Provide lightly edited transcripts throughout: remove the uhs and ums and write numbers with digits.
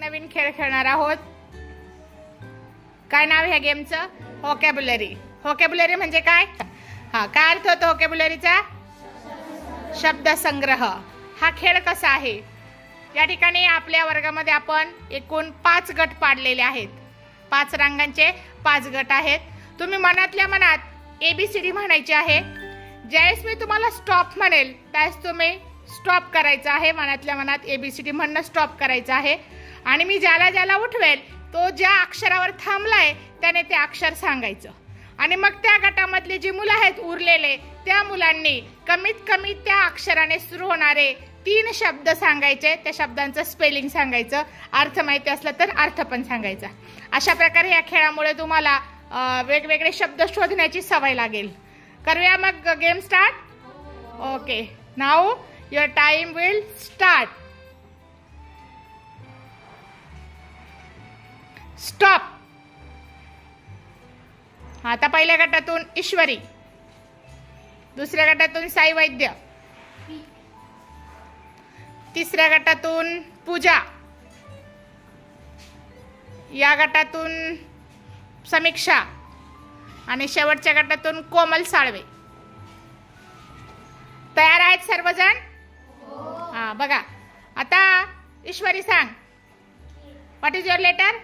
नवीन खेळ खेळणार आहोत. काय नाव आहे ह्या गेमचं? व्होकॅब्युलरी. व्होकॅब्युलरी म्हणजे काय? काय अर्थ होतो व्होकॅब्युलरीचा? शब्दसंग्रह. हा खेळ कसा आहे? या ठिकाणी आपल्या वर्गामध्ये आपण एकूण 5 गट पाडलेले आहेत. 5 रंगांचे 5 गट आहेत. तुम्ही मनातल्या मनात ABCD म्हणायचे आहे. ज्यावेळेस मी तुम्हाला स्टॉप म्हणेल त्यावेळेस तुम्ही स्टॉप करायचं आहे. मनातल्या मनात ABCD म्हणणं स्टॉप करायचं आहे. आणि मी ज्याला ज्याला उठवेल तो ज्या अक्षरावर थांबलाय त्याने ते अक्षर सांगायचं. आणि मग त्या गटामधले जी मुलं आहेत उरलेले त्या मुलांनी कमीत कमी त्या अक्षराने सुरू होणारे 3 शब्द सांगायचे. त्या शब्दांचं स्पेलिंग सांगायचं. अर्थ माहिती असला तर अर्थ पण सांगायचा. अशा प्रकारे या खेळामुळे तुम्हाला वेगवेगळे शब्द शोधण्याची सवय लागेल. करूया मग game start. Okay, now your time will start. Stop. आता पहिल्या गटातून ईश्वरी, दुसऱ्या गटातून साई वैद्य, तिसऱ्या गटातून पूजा, या गटातून समीक्षा आणि शेवटच्या गटातून कोमल साळवे. तयार आहेत सर्वजण? बघा आता ईश्वरी सांग. What is your letter?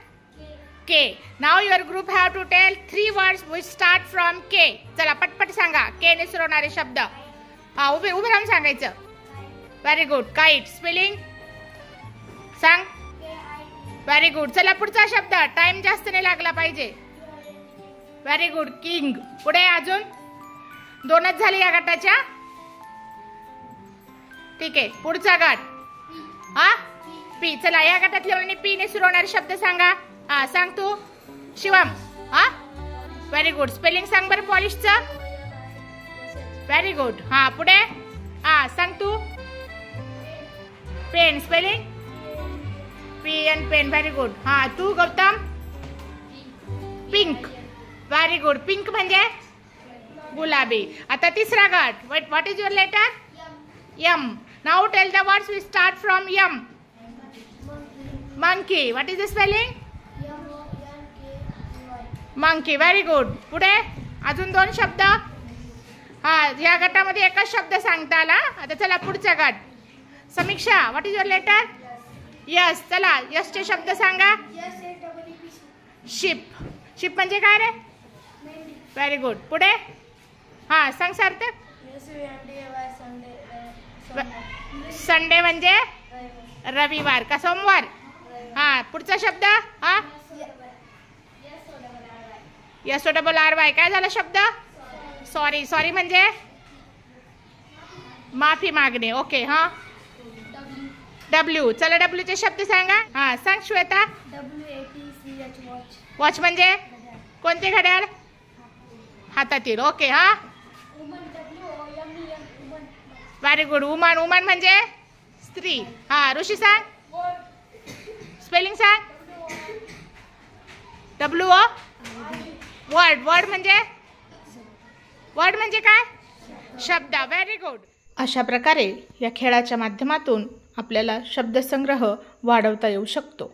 K. Now your group have to tell 3 words which start from K. चला पटपट सांगा. K ने सुरू होणारे शब्द. उभे राहून सांगायचं. Very good. काइट. स्पेलिंग सांग. Very good. चला पुढचा शब्द. टाइम जास्त नाही लागला पाहिजे. Very good. किंग. पुढे अजून 2च झाले या गटाच्या. ठीक आहे, पुढचा गट. पी. चला या गटातल्या मुलांनी पी ने सुरू होणारे शब्द सांगा. सांग तू शिवम. Very good. स्पेलिंग सांग बरं पॉलिशचं. Very good. पुढे सांग तू. Pen. Spelling PN pen. Very good. तू Gautam. Pink. Very good. Pink म्हणजे गुलाबी. आता तिसरा गट. What is your letter? M. Now tell the words we start from M. Monkey. What is the spelling? Monkey. Very good. पुढे अजून 2 शब्द. या गटामध्ये एकच शब्द सांगता आला. आता चला पुढचा गट. Samiksha. What is your letter? Yes. चला यसचे शब्द सांगा. शिप. शिप म्हणजे काय रे? Very good. पुढे सांग सार्थक. संडे म्हणजे रविवार का सोमवार? पुढचा शब्द. SORRY. काय झाला शब्द? सॉरी. सॉरी म्हणजे माफी मागणे. ओके. W. चला W चे शब्द सांगा. सांग श्वेता. वॉच म्हणजे कोणते घड्याळ? हातातील. Okay. Very good. Woman. Woman म्हणजे स्त्री. ऋषी सांग. स्पेलिंग सांग. WO. वर्ड. वर्ड म्हणजे काय? शब्द. Very good. अशा प्रकारे या खेळाच्या माध्यमातून आपल्याला शब्दसंग्रह वाढवता येऊ शकतो.